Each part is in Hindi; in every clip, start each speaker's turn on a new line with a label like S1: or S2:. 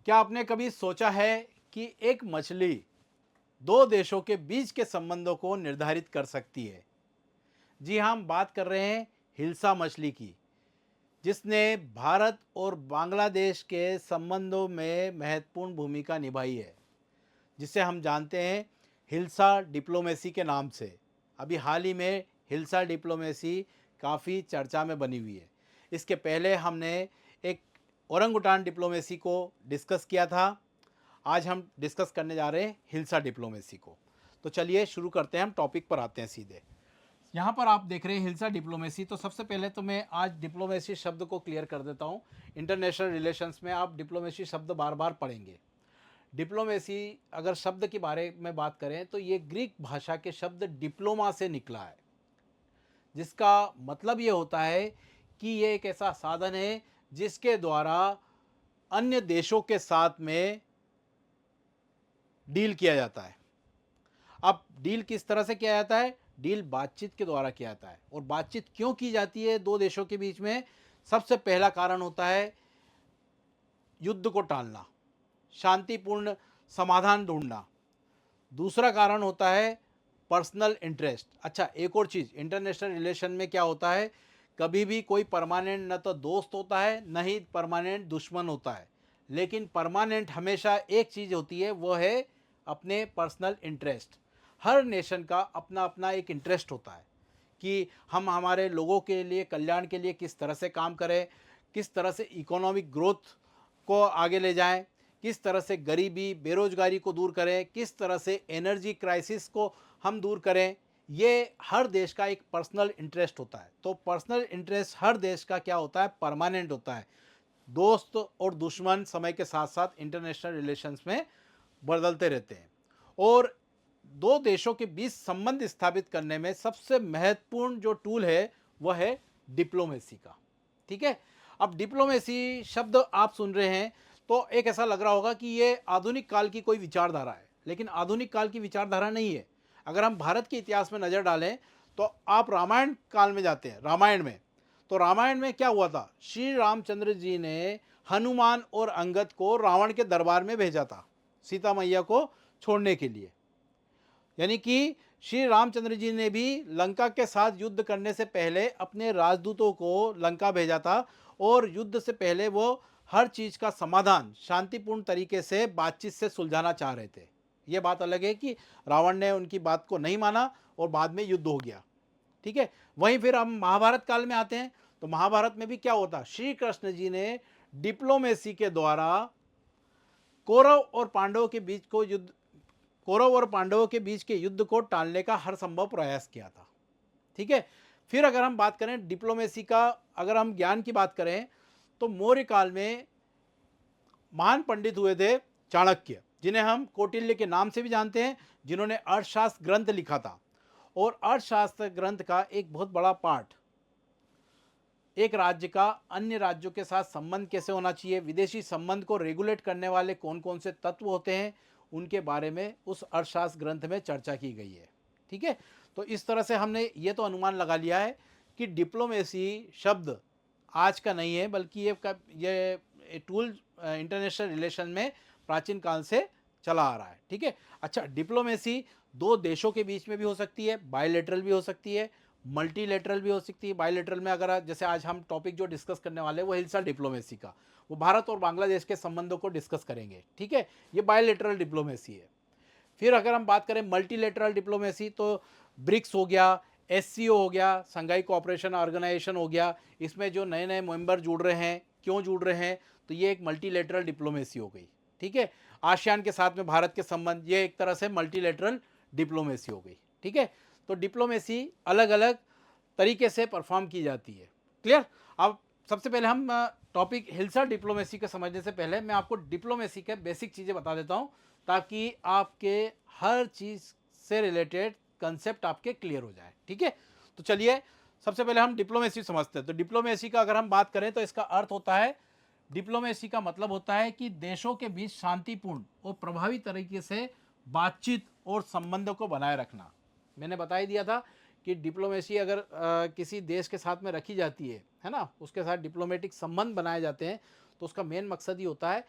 S1: क्या आपने कभी सोचा है कि एक मछली दो देशों के बीच के संबंधों को निर्धारित कर सकती है? जी हाँ, हम बात कर रहे हैं हिल्सा मछली की, जिसने भारत और बांग्लादेश के संबंधों में महत्वपूर्ण भूमिका निभाई है, जिसे हम जानते हैं हिल्सा डिप्लोमेसी के नाम से। अभी हाल ही में हिल्सा डिप्लोमेसी काफ़ी चर्चा में बनी हुई है। इसके पहले हमने एक ओरंगुटान डिप्लोमेसी को डिस्कस किया था। आज हम डिस्कस करने जा रहे हैं हिल्सा डिप्लोमेसी को। तो चलिए शुरू करते हैं, हम टॉपिक पर आते हैं सीधे। यहाँ पर आप देख रहे हैं हिल्सा डिप्लोमेसी। तो सबसे पहले तो मैं आज डिप्लोमेसी शब्द को क्लियर कर देता हूँ। इंटरनेशनल रिलेशंस में आप डिप्लोमेसी शब्द बार बार पढ़ेंगे। डिप्लोमेसी अगर शब्द के बारे में बात करें तो ये ग्रीक भाषा के शब्द डिप्लोमा से निकला है, जिसका मतलब ये होता है कि ये एक ऐसा साधन है जिसके द्वारा अन्य देशों के साथ में डील किया जाता है। अब डील किस तरह से किया जाता है? डील बातचीत के द्वारा किया जाता है। और बातचीत क्यों की जाती है दो देशों के बीच में? सबसे पहला कारण होता है युद्ध को टालना, शांतिपूर्ण समाधान ढूंढना। दूसरा कारण होता है पर्सनल इंटरेस्ट। अच्छा, एक और चीज़, इंटरनेशनल रिलेशन में क्या होता है, कभी भी कोई परमानेंट न तो दोस्त होता है न ही परमानेंट दुश्मन होता है, लेकिन परमानेंट हमेशा एक चीज़ होती है, वो है अपने पर्सनल इंटरेस्ट। हर नेशन का अपना अपना एक इंटरेस्ट होता है कि हम हमारे लोगों के लिए, कल्याण के लिए किस तरह से काम करें, किस तरह से इकोनॉमिक ग्रोथ को आगे ले जाएं, किस तरह से गरीबी बेरोजगारी को दूर करें, किस तरह से एनर्जी क्राइसिस को हम दूर करें। ये हर देश का एक पर्सनल इंटरेस्ट होता है। तो पर्सनल इंटरेस्ट हर देश का क्या होता है? परमानेंट होता है। दोस्त और दुश्मन समय के साथ साथ इंटरनेशनल रिलेशंस में बदलते रहते हैं। और दो देशों के बीच संबंध स्थापित करने में सबसे महत्वपूर्ण जो टूल है वह है डिप्लोमेसी का। ठीक है। अब डिप्लोमेसी शब्द आप सुन रहे हैं तो एक ऐसा लग रहा होगा कि ये आधुनिक काल की कोई विचारधारा है, लेकिन आधुनिक काल की विचारधारा नहीं है। अगर हम भारत के इतिहास में नज़र डालें तो आप रामायण काल में जाते हैं। रामायण में, तो रामायण में क्या हुआ था? श्री रामचंद्र जी ने हनुमान और अंगद को रावण के दरबार में भेजा था सीता मैया को छोड़ने के लिए। यानी कि श्री रामचंद्र जी ने भी लंका के साथ युद्ध करने से पहले अपने राजदूतों को लंका भेजा था, और युद्ध से पहले वो हर चीज का समाधान शांतिपूर्ण तरीके से बातचीत से सुलझाना चाह रहे थे। ये बात अलग है कि रावण ने उनकी बात को नहीं माना और बाद में युद्ध हो गया। ठीक है। वहीं फिर हम महाभारत काल में आते हैं तो महाभारत में भी क्या होता? श्री कृष्ण जी ने डिप्लोमेसी के द्वारा कौरव और पांडवों के बीच को युद्ध कौरव और पांडवों के बीच के युद्ध को टालने का हर संभव प्रयास किया था। ठीक है। फिर अगर हम बात करें डिप्लोमेसी का, अगर हम ज्ञान की बात करें तो मौर्य काल में महान पंडित हुए थे चाणक्य, जिन्हें हम कौटिल्य के नाम से भी जानते हैं, जिन्होंने अर्थशास्त्र ग्रंथ लिखा था। और अर्थशास्त्र ग्रंथ का एक बहुत बड़ा पार्ट एक राज्य का अन्य राज्यों के साथ संबंध कैसे होना चाहिए, विदेशी संबंध को रेगुलेट करने वाले कौन कौन से तत्व होते हैं, उनके बारे में उस अर्थशास्त्र ग्रंथ में चर्चा की गई है। ठीक है। तो इस तरह से हमने ये तो अनुमान लगा लिया है कि डिप्लोमेसी शब्द आज का नहीं है, बल्कि ये टूल इंटरनेशनल रिलेशन में प्राचीन काल से चला आ रहा है। ठीक है। अच्छा, डिप्लोमेसी दो देशों के बीच में भी हो सकती है, बायलैटरल भी हो सकती है, मल्टीलेटरल भी हो सकती है। बायलैटरल में अगर जैसे आज हम टॉपिक जो डिस्कस करने वाले हैं वो हिल्सा डिप्लोमेसी का, वो भारत और बांग्लादेश के संबंधों को डिस्कस करेंगे। ठीक है। ये बायलैटरल डिप्लोमेसी है। फिर अगर हम बात करें मल्टीलेटरल डिप्लोमेसी तो ब्रिक्स हो गया, एससीओ हो गया, संघाई कोऑपरेशन ऑर्गेनाइजेशन हो गया। इसमें जो नए नए मेंबर जुड़ रहे हैं, क्यों जुड़ रहे हैं, तो ये एक मल्टीलेटरल डिप्लोमेसी हो गई। ठीक है। आसियान के साथ में भारत के संबंध, ये एक तरह से मल्टीलेटरल डिप्लोमेसी हो गई। ठीक है। तो डिप्लोमेसी अलग अलग तरीके से परफॉर्म की जाती है। क्लियर? अब सबसे पहले हम टॉपिक हिल्सा डिप्लोमेसी को समझने से पहले मैं आपको डिप्लोमेसी के बेसिक चीज़ें बता देता हूँ, ताकि आपके हर चीज़ से रिलेटेड कंसेप्ट आपके क्लियर हो जाए। ठीक है। तो चलिए सबसे पहले हम डिप्लोमेसी समझते हैं। तो डिप्लोमेसी का अगर हम बात करें तो इसका अर्थ होता है, डिप्लोमेसी का मतलब होता है कि देशों के बीच शांतिपूर्ण और प्रभावी तरीके से बातचीत और संबंधों को बनाए रखना। मैंने बता ही दिया था कि डिप्लोमेसी अगर किसी देश के साथ में रखी जाती है ना, उसके साथ डिप्लोमेटिक संबंध बनाए जाते हैं, तो उसका मेन मकसद ही होता है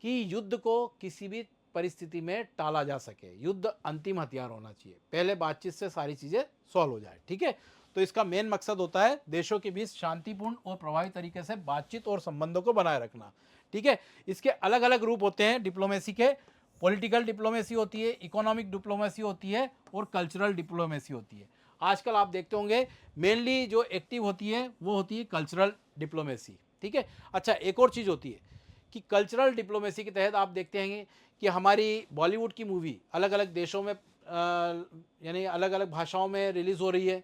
S1: कि युद्ध को किसी भी परिस्थिति में टाला जा सके। युद्ध अंतिम हथियार होना चाहिए, पहले बातचीत से सारी चीज़ें सॉल्व हो जाए, ठीक है। तो इसका मेन मकसद होता है देशों के बीच शांतिपूर्ण और प्रभावी तरीके से बातचीत और संबंधों को बनाए रखना, ठीक है। इसके अलग अलग रूप होते हैं डिप्लोमेसी के। पॉलिटिकल डिप्लोमेसी होती है, इकोनॉमिक डिप्लोमेसी होती है और कल्चरल डिप्लोमेसी होती है। आजकल आप देखते होंगे मेनली जो एक्टिव होती है वो होती है कल्चरल डिप्लोमेसी, ठीक है। अच्छा, एक और चीज़ होती है कि कल्चरल डिप्लोमेसी के तहत आप देखते हैं कि हमारी बॉलीवुड की मूवी अलग अलग देशों में यानी अलग अलग भाषाओं में रिलीज़ हो रही है,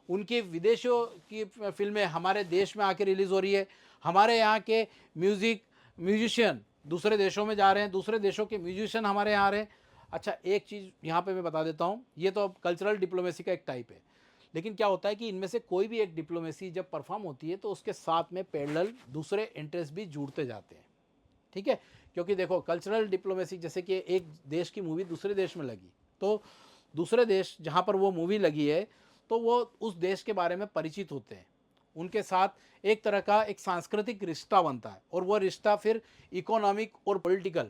S1: उनकी विदेशों की फिल्में हमारे देश में आके रिलीज़ हो रही है, हमारे यहाँ के म्यूजिशियन दूसरे देशों में जा रहे हैं, दूसरे देशों के म्यूजिशियन हमारे यहाँ आ रहे हैं। अच्छा, एक चीज़ यहाँ पे मैं बता देता हूँ, ये तो अब कल्चरल डिप्लोमेसी का एक टाइप है, लेकिन क्या होता है कि इनमें से कोई भी एक डिप्लोमेसी जब परफॉर्म होती है तो उसके साथ में पैरेलल दूसरे इंटरेस्ट भी जुड़ते जाते हैं, ठीक है। क्योंकि देखो कल्चरल डिप्लोमेसी जैसे कि एक देश की मूवी दूसरे देश में लगी, तो दूसरे देश जहाँ पर वो मूवी लगी है तो वो उस देश के बारे में परिचित होते हैं, उनके साथ एक तरह का एक सांस्कृतिक रिश्ता बनता है और वो रिश्ता फिर इकोनॉमिक और पॉलिटिकल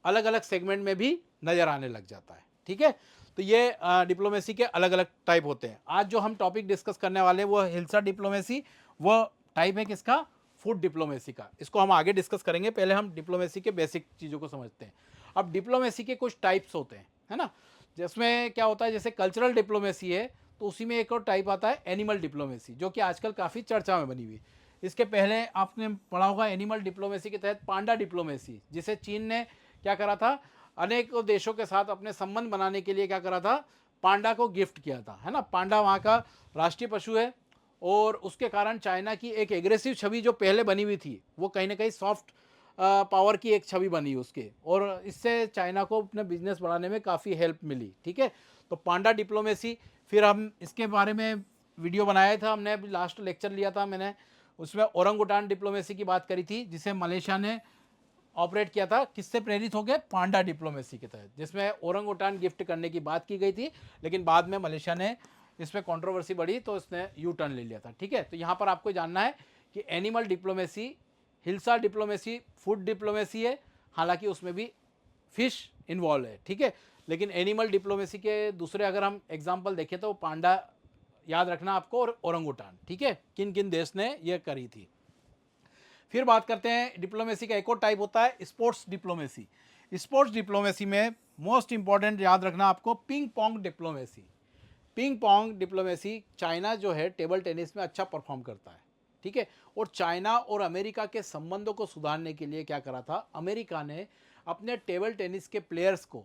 S1: अलग अलग सेगमेंट में भी नज़र आने लग जाता है, ठीक है। तो ये डिप्लोमेसी के अलग अलग टाइप होते हैं। आज जो हम टॉपिक डिस्कस करने वाले हैं वो हिल्सा डिप्लोमेसी, वो टाइप है किसका, फूड डिप्लोमेसी का। इसको हम आगे डिस्कस करेंगे, पहले हम डिप्लोमेसी के बेसिक चीज़ों को समझते हैं। अब डिप्लोमेसी के कुछ टाइप्स होते हैं, है ना, जिसमें क्या होता है, जैसे कल्चरल डिप्लोमेसी है तो उसी में एक और टाइप आता है एनिमल डिप्लोमेसी, जो कि आजकल काफ़ी चर्चा में बनी हुई। इसके पहले आपने पढ़ा होगा एनिमल डिप्लोमेसी के तहत पांडा डिप्लोमेसी, जिसे चीन ने क्या करा था, अनेक देशों के साथ अपने संबंध बनाने के लिए क्या करा था, पांडा को गिफ्ट किया था, है ना। पांडा वहाँ का राष्ट्रीय पशु है और उसके कारण चाइना की एक एग्रेसिव छवि जो पहले बनी हुई थी वो कहीं ना कहीं सॉफ्ट पावर की एक छवि बनी उसके, और इससे चाइना को अपने बिजनेस बढ़ाने में काफ़ी हेल्प मिली, ठीक है। तो पांडा डिप्लोमेसी, फिर हम इसके बारे में वीडियो बनाया था, हमने अभी लास्ट लेक्चर लिया था मैंने, उसमें औरंगुटान डिप्लोमेसी की बात करी थी, जिसे मलेशिया ने ऑपरेट किया था, किससे प्रेरित हो गए, पांडा डिप्लोमेसी के तहत, जिसमें औरंगुटान गिफ्ट करने की बात की गई थी, लेकिन बाद में मलेशिया ने इस पर कॉन्ट्रोवर्सी बढ़ी तो इसने यू टर्न ले लिया था, ठीक है। तो यहाँ पर आपको जानना है कि animal diplomacy, hilsa diplomacy food diplomacy है, हालांकि उसमें भी फिश इन्वॉल्व है, ठीक है। लेकिन एनिमल डिप्लोमेसी के दूसरे अगर हम एग्जाम्पल देखें तो पांडा याद रखना आपको, और औरंगुटान, ठीक है, किन किन देश ने यह करी थी। फिर बात करते हैं डिप्लोमेसी का एक और टाइप होता है स्पोर्ट्स डिप्लोमेसी। स्पोर्ट्स डिप्लोमेसी में मोस्ट इंपॉर्टेंट याद रखना आपको ping pong diplomacy. Ping pong diplomacy, China जो है टेबल टेनिस में अच्छा परफॉर्म करता है, ठीक है। और चाइना और अमेरिका के संबंधों को सुधारने के लिए क्या करा था, अमेरिका ने अपने टेबल टेनिस के प्लेयर्स को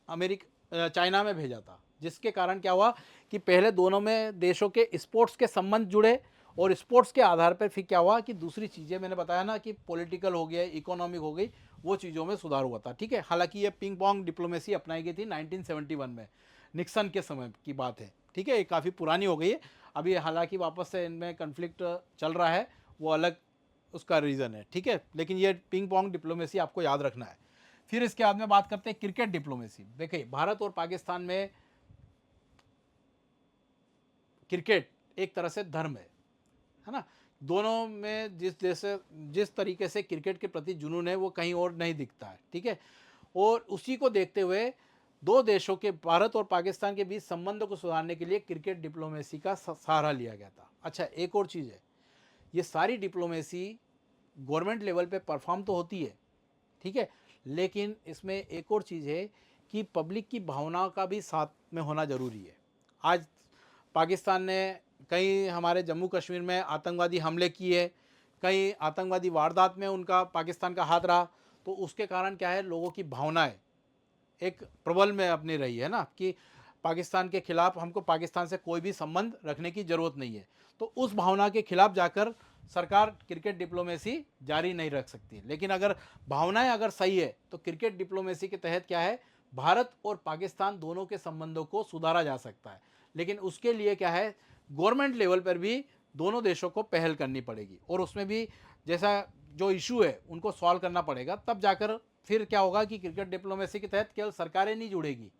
S1: चाइना में भेजा था, जिसके कारण क्या हुआ कि पहले दोनों में देशों के स्पोर्ट्स के संबंध जुड़े, और स्पोर्ट्स के आधार पर फिर क्या हुआ कि दूसरी चीज़ें मैंने बताया ना कि पॉलिटिकल हो गया, इकोनॉमिक हो गई, वो चीज़ों में सुधार हुआ था, ठीक है। हालांकि ये पिंग पोंग डिप्लोमेसी अपनाई गई थी 1971 में, निक्सन के समय की बात है, ठीक है, ये काफ़ी पुरानी हो गई है अभी, हालांकि वापस से इनमें कन्फ्लिक्ट चल रहा है, वो अलग उसका रीज़न है, ठीक है। लेकिन ये पिंग पोंग डिप्लोमेसी आपको याद रखना है। फिर इसके बाद में बात करते हैं क्रिकेट डिप्लोमेसी। देखिए भारत और पाकिस्तान में क्रिकेट एक तरह से धर्म है ना, दोनों में जिस तरीके से क्रिकेट के प्रति जुनून है वो कहीं और नहीं दिखता है, ठीक है। और उसी को देखते हुए दो देशों के, भारत और पाकिस्तान के बीच संबंधों को सुधारने के लिए क्रिकेट डिप्लोमेसी का सहारा लिया गया था। अच्छा, एक और चीज़ है, ये सारी डिप्लोमेसी गवर्नमेंट लेवल पे परफॉर्म तो होती है, ठीक है, लेकिन इसमें एक और चीज़ है कि पब्लिक की भावनाओं का भी साथ में होना ज़रूरी है। आज पाकिस्तान ने कई हमारे जम्मू कश्मीर में आतंकवादी हमले किए, कई आतंकवादी वारदात में उनका पाकिस्तान का हाथ रहा, तो उसके कारण क्या है, लोगों की भावनाएं एक प्रबल में अपनी रही है ना, कि पाकिस्तान के खिलाफ हमको पाकिस्तान से कोई भी संबंध रखने की ज़रूरत नहीं है, तो उस भावना के खिलाफ जाकर सरकार क्रिकेट डिप्लोमेसी जारी नहीं रख सकती। लेकिन अगर भावनाएं अगर सही है तो क्रिकेट डिप्लोमेसी के तहत क्या है, भारत और पाकिस्तान दोनों के संबंधों को सुधारा जा सकता है, लेकिन उसके लिए क्या है, गवर्नमेंट लेवल पर भी दोनों देशों को पहल करनी पड़ेगी, और उसमें भी जैसा जो इशू है उनको सॉल्व करना पड़ेगा, तब जाकर फिर क्या होगा कि क्रिकेट डिप्लोमेसी के तहत केवल सरकारें नहीं जुड़ेगी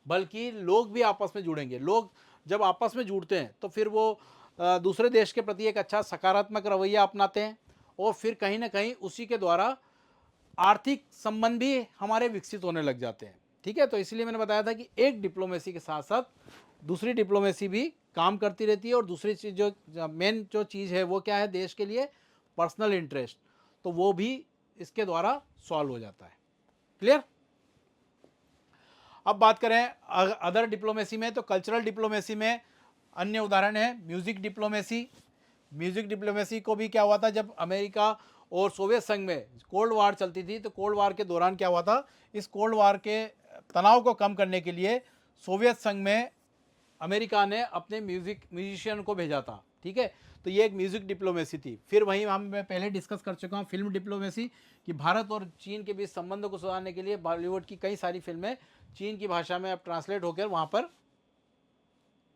S1: बल्कि लोग भी आपस में जुड़ेंगे। लोग जब आपस में जुड़ते हैं तो फिर वो दूसरे देश के प्रति एक अच्छा सकारात्मक रवैया अपनाते हैं, और फिर कहीं ना कहीं उसी के द्वारा आर्थिक संबंध भी हमारे विकसित होने लग जाते हैं। ठीक है, तो इसलिए मैंने बताया था कि एक डिप्लोमेसी के साथ साथ दूसरी डिप्लोमेसी भी काम करती रहती है, और दूसरी चीज़ जो मेन जो चीज़ है वो क्या है देश के लिए, पर्सनल इंटरेस्ट, तो वो भी इसके द्वारा सॉल्व हो जाता है। क्लियर। अब बात करें अदर डिप्लोमेसी में, तो कल्चरल डिप्लोमेसी में अन्य उदाहरण है म्यूजिक डिप्लोमेसी। म्यूजिक डिप्लोमेसी को भी क्या हुआ था, जब अमेरिका और सोवियत संघ में कोल्ड वार चलती थी, तो कोल्ड वार के दौरान क्या हुआ था, इस कोल्ड वार के तनाव को कम करने के लिए सोवियत संघ में अमेरिका ने अपने म्यूजिशियन को भेजा था। ठीक है, तो ये एक म्यूजिक डिप्लोमेसी थी। फिर वहीं मैं पहले डिस्कस कर चुका हूँ फिल्म डिप्लोमेसी, कि भारत और चीन के बीच संबंधों को सुधारने के लिए बॉलीवुड की कई सारी फिल्में चीन की भाषा में अब ट्रांसलेट होकर वहाँ पर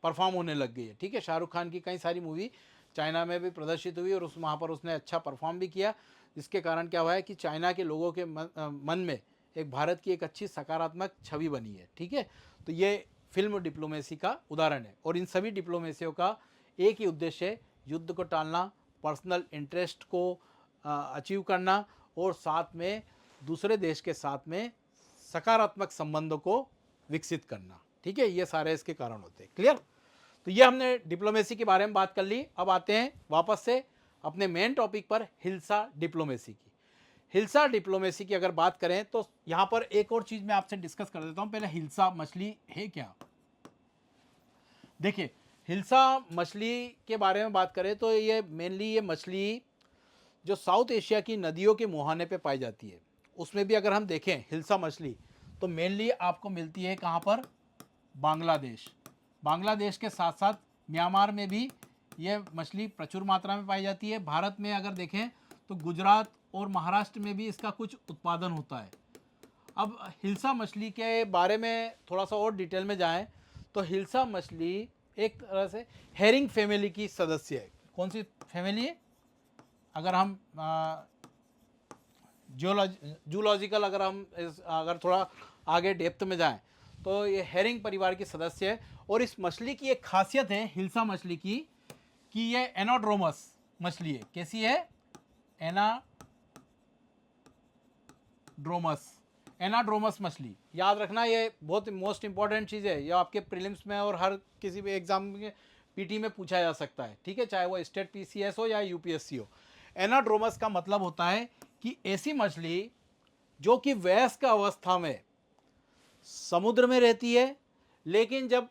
S1: परफॉर्म होने लग गई है। ठीक है, शाहरुख खान की कई सारी मूवी चाइना में भी प्रदर्शित हुई, और वहाँ पर उसने अच्छा परफॉर्म भी किया, जिसके कारण क्या हुआ है कि चाइना के लोगों के मन में एक भारत की एक अच्छी सकारात्मक छवि बनी है। ठीक है, तो ये फिल्म डिप्लोमेसी का उदाहरण है, और इन सभी डिप्लोमेसियों का एक ही उद्देश्य है, युद्ध को टालना, पर्सनल इंटरेस्ट को अचीव करना, और साथ में दूसरे देश के साथ में सकारात्मक संबंधों को विकसित करना। ठीक है, ये सारे इसके कारण होते हैं। क्लियर। तो ये हमने डिप्लोमेसी के बारे में बात कर ली। अब आते हैं वापस से अपने मेन टॉपिक पर, हिल्सा डिप्लोमेसी की। हिल्सा डिप्लोमेसी की अगर बात करें तो यहाँ पर एक और चीज़ मैं आपसे डिस्कस कर देता हूँ। पहले हिल्सा मछली है क्या। देखिए, हिल्सा मछली के बारे में बात करें तो ये मेनली ये मछली जो साउथ एशिया की नदियों के मुहाने पे पाई जाती है, उसमें भी अगर हम देखें हिल्सा मछली तो मेनली आपको मिलती है कहाँ पर, बांग्लादेश। बांग्लादेश के साथ साथ म्यांमार में भी ये मछली प्रचुर मात्रा में पाई जाती है। भारत में अगर देखें तो गुजरात और महाराष्ट्र में भी इसका कुछ उत्पादन होता है। अब हिल्सा मछली के बारे में थोड़ा सा और डिटेल में जाएं तो हिल्सा मछली एक तरह से हेरिंग फैमिली की सदस्य है। कौन सी फैमिली है, अगर हम जूलॉजिकल अगर हम अगर थोड़ा आगे डेप्थ में जाएं तो ये हेरिंग परिवार की सदस्य है। और इस मछली की एक खासियत है हिल्सा मछली की कि ये एनाड्रोमस मछली है। कैसी है, एनाड्रोमस मछली। याद रखना, ये बहुत मोस्ट इंपॉर्टेंट चीज़ है, ये आपके प्रीलिम्स में और हर किसी भी एग्जाम में पीटी में पूछा जा सकता है। ठीक है, चाहे वो स्टेट पीसीएस हो या यूपीएससी हो। एनाड्रोमस का मतलब होता है कि ऐसी मछली जो कि वयस्क अवस्था में समुद्र में रहती है, लेकिन जब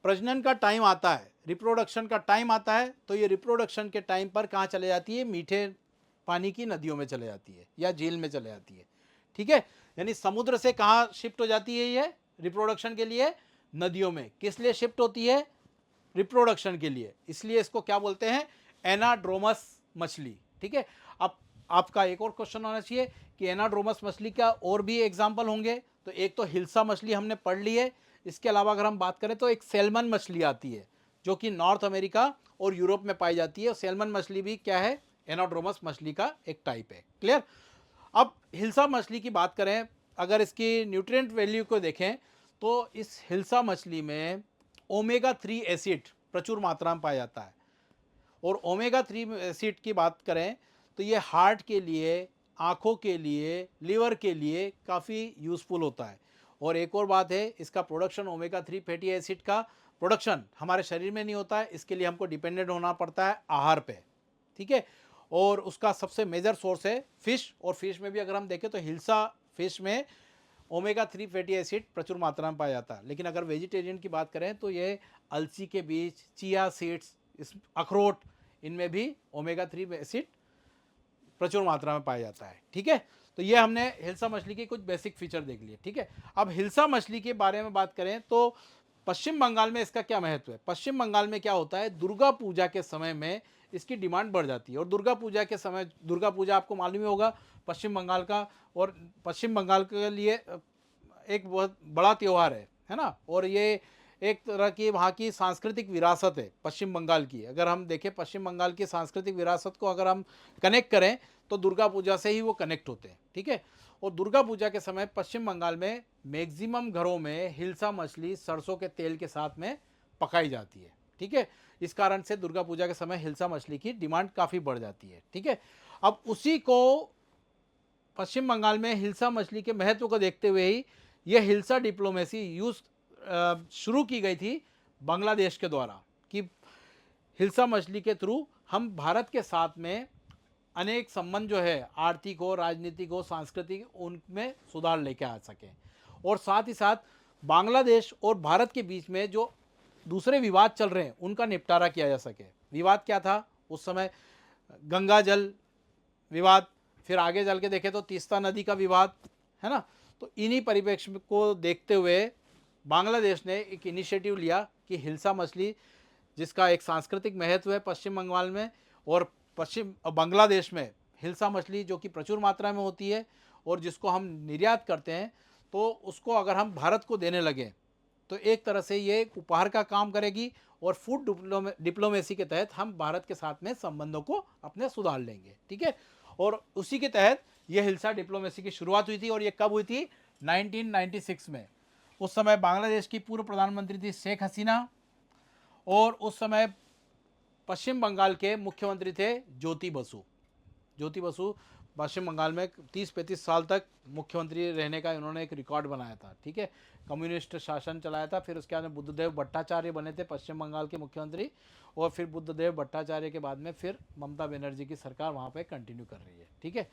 S1: प्रजनन का टाइम आता है, रिप्रोडक्शन का टाइम आता है, तो ये रिप्रोडक्शन के टाइम पर कहाँ चले जाती है, मीठे पानी की नदियों में चले जाती है या झील में चले जाती है। ठीक है, यानी समुद्र से कहाँ शिफ्ट हो जाती है ये रिप्रोडक्शन के लिए, नदियों में। किस लिए शिफ्ट होती है, रिप्रोडक्शन के लिए। इसलिए इसको क्या बोलते हैं, एनाड्रोमस मछली। ठीक है, अब आपका एक और क्वेश्चन होना चाहिए कि एनाड्रोमस मछली का और भी एग्जाम्पल होंगे। तो एक तो हिल्सा मछली हमने पढ़ ली है, इसके अलावा अगर हम बात करें तो एक सैल्मन मछली आती है जो कि नॉर्थ अमेरिका और यूरोप में पाई जाती है। सैल्मन मछली भी क्या है, एनाड्रोमस मछली का एक टाइप है। क्लियर। अब हिल्सा मछली की बात करें, अगर इसकी न्यूट्रिएंट वैल्यू को देखें तो इस हिल्सा मछली में ओमेगा 3 एसिड प्रचुर मात्रा में पाया जाता है। और ओमेगा 3 एसिड की बात करें तो ये हार्ट के लिए, आँखों के लिए, लिवर के लिए काफ़ी यूज़फुल होता है। और एक और बात है, इसका प्रोडक्शन ओमेगा 3 फैटी एसिड का प्रोडक्शन हमारे शरीर में नहीं होता है, इसके लिए हमको डिपेंडेंट होना पड़ता है आहार पे। ठीक है, और उसका सबसे मेजर सोर्स है फिश। और फिश में भी अगर हम देखें तो हिल्सा फिश में ओमेगा 3 फैटी एसिड प्रचुर मात्रा में पाया जाता है। लेकिन अगर वेजिटेरियन की बात करें तो ये अलसी के बीज, चिया सीड्स, इस अखरोट, इनमें भी ओमेगा 3 एसिड प्रचुर मात्रा में पाया जाता है। ठीक है, तो ये हमने हिल्सा मछली के कुछ बेसिक फीचर देख लिए। ठीक है, अब हिल्सा मछली के बारे में बात करें तो पश्चिम बंगाल में इसका क्या महत्व है। पश्चिम बंगाल में क्या होता है, दुर्गा पूजा के समय में इसकी डिमांड बढ़ जाती है। और दुर्गा पूजा के समय, दुर्गा पूजा आपको मालूम ही होगा पश्चिम बंगाल का, और पश्चिम बंगाल के लिए एक बहुत बड़ा त्यौहार है ना। और ये एक तरह की वहाँ की सांस्कृतिक विरासत है पश्चिम बंगाल की। अगर हम देखें पश्चिम बंगाल की सांस्कृतिक विरासत को अगर हम कनेक्ट करें तो दुर्गा पूजा से ही वो कनेक्ट होते हैं। ठीक है, और दुर्गा पूजा के समय पश्चिम बंगाल में मैक्सिमम घरों में हिल्सा मछली सरसों के तेल के साथ में पकाई जाती है। ठीक है, इस कारण से दुर्गा पूजा के समय हिल्सा मछली की डिमांड काफ़ी बढ़ जाती है। ठीक है, अब उसी को पश्चिम बंगाल में हिल्सा मछली के महत्व को देखते हुए ही यह हिल्सा डिप्लोमेसी शुरू की गई थी बांग्लादेश के द्वारा, कि हिल्सा मछली के थ्रू हम भारत के साथ में अनेक संबंध जो है आर्थिक हो, राजनीतिक हो, सांस्कृतिक, उनमें सुधार लेके आ सकें, और साथ ही साथ बांग्लादेश और भारत के बीच में जो दूसरे विवाद चल रहे हैं उनका निपटारा किया जा सके। विवाद क्या था उस समय? गंगा जल विवाद, फिर आगे चल के देखें तो तीस्ता नदी का विवाद, है ना। तो इन्हीं परिप्रेक्ष्य को देखते हुए बांग्लादेश ने एक इनिशिएटिव लिया कि हिल्सा मछली, जिसका एक सांस्कृतिक महत्व है पश्चिम बंगाल में और पश्चिम बांग्लादेश में, हिल्सा मछली जो कि प्रचुर मात्रा में होती है और जिसको हम निर्यात करते हैं, तो उसको अगर हम भारत को देने लगे तो एक तरह से ये एक उपहार का काम करेगी और फूड डिप्लोमेसी के तहत हम भारत के साथ में संबंधों को अपने सुधार लेंगे, ठीक है। और उसी के तहत ये हिल्सा डिप्लोमेसी की शुरुआत हुई थी, और ये कब हुई थी? 1996 में। उस समय बांग्लादेश की पूर्व प्रधानमंत्री थी शेख हसीना, और उस समय पश्चिम बंगाल के मुख्यमंत्री थे ज्योति बसु। ज्योति बसु पश्चिम बंगाल में 30-35 साल तक मुख्यमंत्री रहने का इन्होंने एक रिकॉर्ड बनाया था, ठीक है। कम्युनिस्ट शासन चलाया था। फिर उसके बाद बुद्धदेव भट्टाचार्य बने थे पश्चिम बंगाल के मुख्यमंत्री, और फिर बुद्धदेव भट्टाचार्य के बाद में फिर ममता बनर्जी की सरकार वहाँ पे कंटिन्यू कर रही है, ठीक है।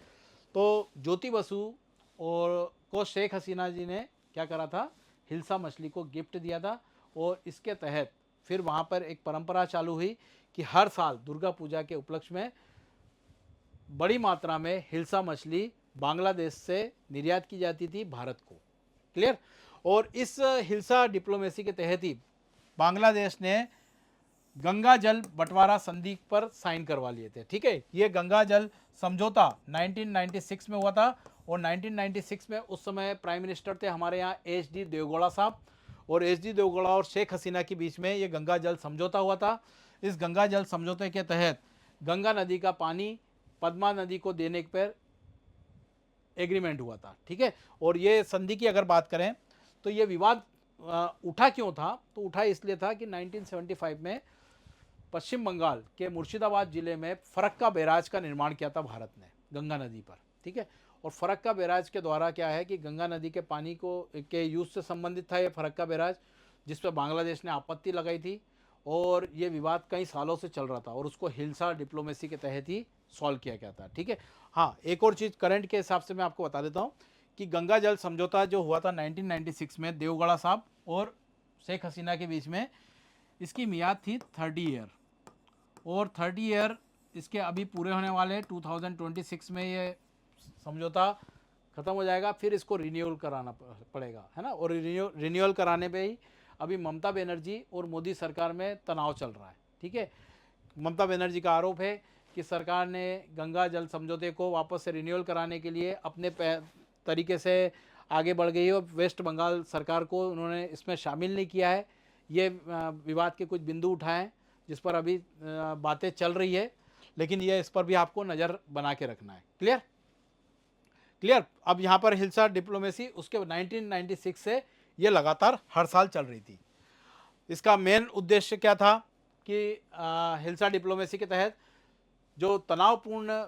S1: तो ज्योति बसु और को शेख हसीना जी ने क्या करा था? हिल्सा मछली को गिफ्ट दिया था, और इसके तहत फिर वहाँ पर एक परंपरा चालू हुई कि हर साल दुर्गा पूजा के उपलक्ष्य में बड़ी मात्रा में हिल्सा मछली बांग्लादेश से निर्यात की जाती थी भारत को। क्लियर? और इस हिल्सा डिप्लोमेसी के तहत ही बांग्लादेश ने गंगा जल बंटवारा संधि पर साइन करवा लिए थे, ठीक है। ये गंगा जल समझौता 1996 में हुआ था, और 1996 में उस समय प्राइम मिनिस्टर थे हमारे यहाँ एच डी देवगौड़ा साहब, और एच डी देवगौड़ा और शेख हसीना के बीच में ये गंगा जल समझौता हुआ था। इस गंगा जल समझौते के तहत गंगा नदी का पानी पद्मा नदी को देने पर एग्रीमेंट हुआ था, ठीक है। और ये संधि की अगर बात करें तो ये विवाद उठा क्यों था? तो उठा इसलिए था कि 1975 में पश्चिम बंगाल के मुर्शिदाबाद जिले में फरक्का बैराज का निर्माण किया था भारत ने गंगा नदी पर, ठीक है। और फरक्का बैराज के द्वारा क्या है कि गंगा नदी के पानी को के यूज से संबंधित था ये फरक्का बैराज, जिस पर बांग्लादेश ने आपत्ति लगाई थी, और ये विवाद कई सालों से चल रहा था, और उसको हिल्सा डिप्लोमेसी के तहत ही सॉल्व किया गया था, ठीक है। हाँ, एक और चीज़ करंट के हिसाब से मैं आपको बता देता हूँ कि गंगा जल समझौता जो हुआ था 1996 में देवगौड़ा साहब और शेख हसीना के बीच में, इसकी मियाद थी 30 ईयर, और 30 ईयर इसके अभी पूरे होने वाले हैं। 2026 में ये समझौता ख़त्म हो जाएगा, फिर इसको रिन्यूअल कराना पड़ेगा, है ना। और रिन्यूअल कराने पे ही अभी ममता बनर्जी और मोदी सरकार में तनाव चल रहा है, ठीक है। ममता बनर्जी का आरोप है कि सरकार ने गंगा जल समझौते को वापस से रिन्यूअल कराने के लिए अपने तरीके से आगे बढ़ गई है, और वेस्ट बंगाल सरकार को उन्होंने इसमें शामिल नहीं किया है। ये विवाद के कुछ बिंदु उठाएं जिस पर अभी बातें चल रही है, लेकिन ये इस पर भी आपको नज़र बना के रखना है। क्लियर? क्लियर? अब यहाँ पर हिल्सा डिप्लोमेसी उसके 1996 से ये लगातार हर साल चल रही थी। इसका मेन उद्देश्य क्या था कि हिल्सा डिप्लोमेसी के तहत जो तनावपूर्ण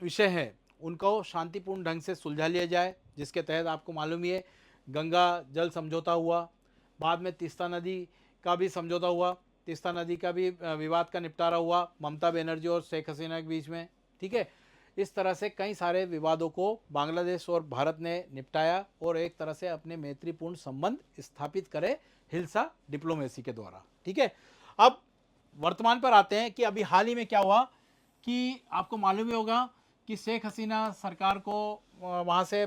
S1: विषय हैं उनको शांतिपूर्ण ढंग से सुलझा लिया जाए, जिसके तहत आपको मालूम ही है गंगा जल समझौता हुआ, बाद में तीस्ता नदी का भी समझौता हुआ, तीस्ता नदी का भी विवाद का निपटारा हुआ ममता बनर्जी और शेख हसीना के बीच में, ठीक है। इस तरह से कई सारे विवादों को बांग्लादेश और भारत ने निपटाया और एक तरह से अपने मैत्रीपूर्ण संबंध स्थापित करे हिल्सा डिप्लोमेसी के द्वारा, ठीक है। अब वर्तमान पर आते हैं कि अभी हाल ही में क्या हुआ कि आपको मालूम ही होगा कि शेख हसीना सरकार को वहाँ से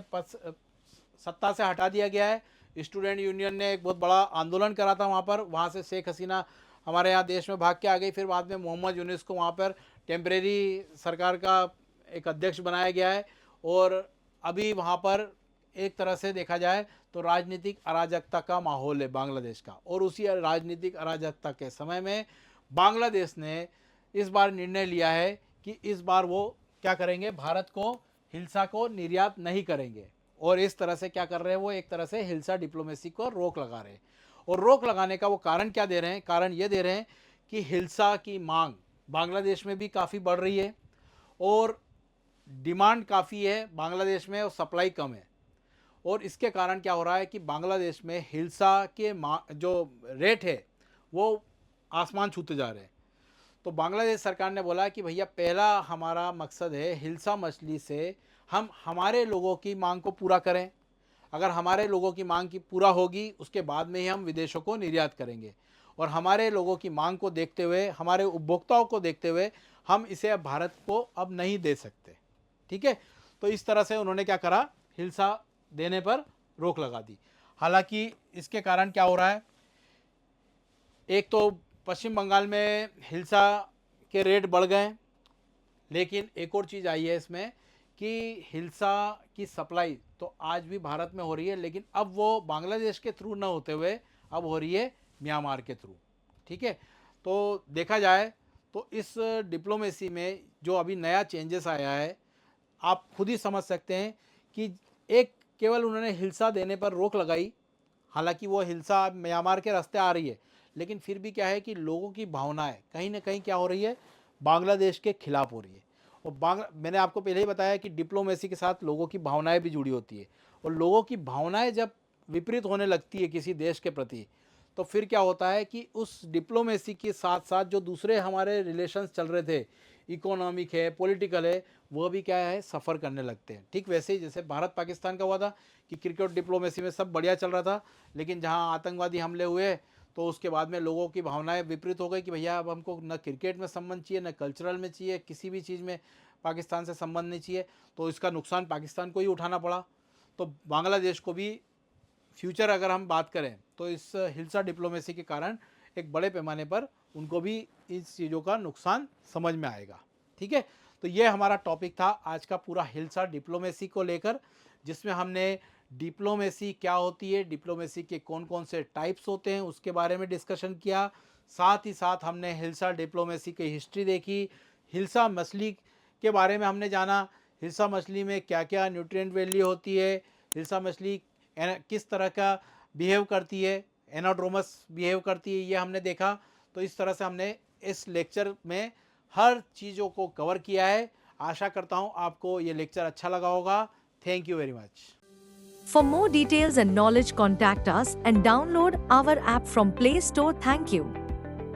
S1: सत्ता से हटा दिया गया है। स्टूडेंट यूनियन ने एक बहुत बड़ा आंदोलन करा था वहाँ पर, वहाँ से शेख हसीना हमारे यहाँ देश में भाग के आ गई। फिर बाद में मोहम्मद यूनिस को वहाँ पर टेम्परेरी सरकार का एक अध्यक्ष बनाया गया है, और अभी वहाँ पर एक तरह से देखा जाए तो राजनीतिक अराजकता का माहौल है बांग्लादेश का। और उसी राजनीतिक अराजकता के समय में बांग्लादेश ने इस बार निर्णय लिया है कि इस बार वो क्या करेंगे, भारत को हिल्सा को निर्यात नहीं करेंगे, और इस तरह से क्या कर रहे हैं, वो एक तरह से हिल्सा डिप्लोमेसी को रोक लगा रहे हैं। और रोक लगाने का वो कारण क्या दे रहे हैं? कारण ये दे रहे हैं कि हिल्सा की मांग बांग्लादेश में भी काफ़ी बढ़ रही है, और डिमांड काफ़ी है बांग्लादेश में और सप्लाई कम है। और इसके कारण क्या हो रहा है कि बांग्लादेश में हिल्सा के जो रेट है वो आसमान छूते जा रहे हैं। तो बांग्लादेश सरकार ने बोला कि भैया पहला हमारा मकसद है हिल्सा मछली से हम हमारे लोगों की मांग को पूरा करें। अगर हमारे लोगों की मांग की पूरा होगी उसके बाद में ही हम विदेशों को निर्यात करेंगे। और हमारे लोगों की मांग को देखते हुए, हमारे उपभोक्ताओं को देखते हुए हम इसे अब भारत को अब नहीं दे सकते। ठीक है, तो इस तरह से उन्होंने क्या करा, हिल्सा देने पर रोक लगा दी। हालांकि इसके कारण क्या हो रहा है, एक तो पश्चिम बंगाल में हिल्सा के रेट बढ़ गए, लेकिन एक और चीज़ आई है इसमें कि हिल्सा की सप्लाई तो आज भी भारत में हो रही है, लेकिन अब वो बांग्लादेश के थ्रू ना होते हुए अब हो रही है म्यांमार के थ्रू। ठीक है, तो देखा जाए तो इस डिप्लोमेसी में जो अभी नया चेंजेस आया है, आप खुद ही समझ सकते हैं कि एक केवल उन्होंने हिल्सा देने पर रोक लगाई, हालांकि वो हिल्सा म्यांमार के रास्ते आ रही है, लेकिन फिर भी क्या है कि लोगों की भावनाएं कहीं ना कहीं क्या हो रही है, बांग्लादेश के खिलाफ हो रही है। और मैंने आपको पहले ही बताया कि डिप्लोमेसी के साथ लोगों की भावनाएं भी जुड़ी होती है, और लोगों की भावनाएं जब विपरीत होने लगती है किसी देश के प्रति, तो फिर क्या होता है कि उस डिप्लोमेसी के साथ साथ जो दूसरे हमारे रिलेशंस चल रहे थे, इकोनॉमिक है, पॉलिटिकल है, वो भी क्या है, सफ़र करने लगते हैं। ठीक वैसे ही जैसे भारत पाकिस्तान का हुआ था कि क्रिकेट डिप्लोमेसी में सब बढ़िया चल रहा था, लेकिन जहाँ आतंकवादी हमले हुए तो उसके बाद में लोगों की भावनाएं विपरीत हो गई कि भैया अब हमको न क्रिकेट में संबंध चाहिए, न कल्चरल में चाहिए, किसी भी चीज़ में पाकिस्तान से संबंध नहीं चाहिए। तो इसका नुकसान पाकिस्तान को ही उठाना पड़ा। तो बांग्लादेश को भी फ्यूचर अगर हम बात करें तो इस हिल्सा डिप्लोमेसी के कारण एक बड़े पैमाने पर उनको भी इस चीज़ों का नुकसान समझ में आएगा। ठीक है, तो ये हमारा टॉपिक था आज का पूरा हिल्सा डिप्लोमेसी को लेकर, जिसमें हमने डिप्लोमेसी क्या होती है, डिप्लोमेसी के कौन कौन से टाइप्स होते हैं उसके बारे में डिस्कशन किया। साथ ही साथ हमने हिल्सा डिप्लोमेसी की हिस्ट्री देखी, हिल्सा मछली के बारे में हमने जाना, हिल्सा मछली में क्या क्या न्यूट्रिएंट वैल्यू होती है, हिल्सा मछली किस तरह का बिहेव करती है, एनाड्रोमस बिहेव करती है, ये हमने देखा। तो इस तरह से हमने इस लेक्चर में हर चीज़ों को कवर किया है। आशा करता हूँ आपको ये लेक्चर अच्छा लगा होगा। Thank you very much.
S2: For more details and knowledge, contact us and download our app from Play Store. Thank you.